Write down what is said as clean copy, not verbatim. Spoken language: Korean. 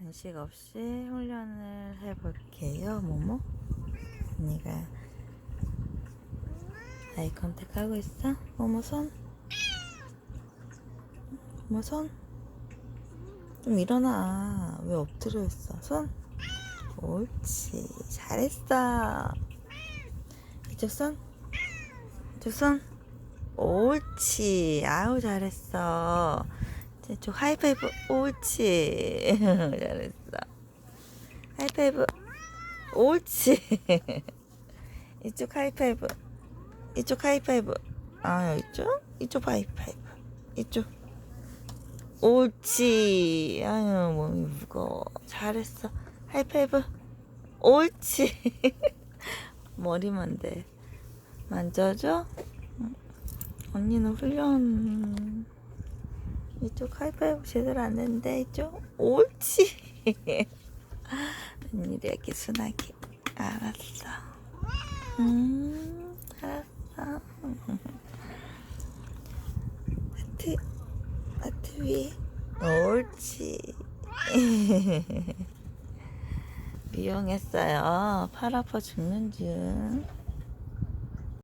간식 없이 훈련을 해볼게요. 모모, 언니가 아이 컨택 하고 있어. 모모 손, 모모 손 좀 일어나. 왜 엎드려 있어? 손, 옳지, 잘했어. 이쪽 손, 이쪽 손, 옳지. 아우 잘했어. 이쪽 하이파이브, 옳지. 잘했어. 하이파이브, 옳지. 이쪽 하이파이브, 이쪽 하이파이브. 아, 이쪽? 이쪽 하이파이브. 이쪽. 옳지. 아유, 몸이 무거워. 잘했어. 하이파이브. 옳지. 머리만 돼. 만져줘? 언니는 훈련. 이쪽 하이파이브 제대로 안 했는데, 이쪽. 옳지. 언니도 이렇게 순하게. 알았어. 알았어. 하트 위에. 옳지. 미용했어요. 팔 아파 죽는 중.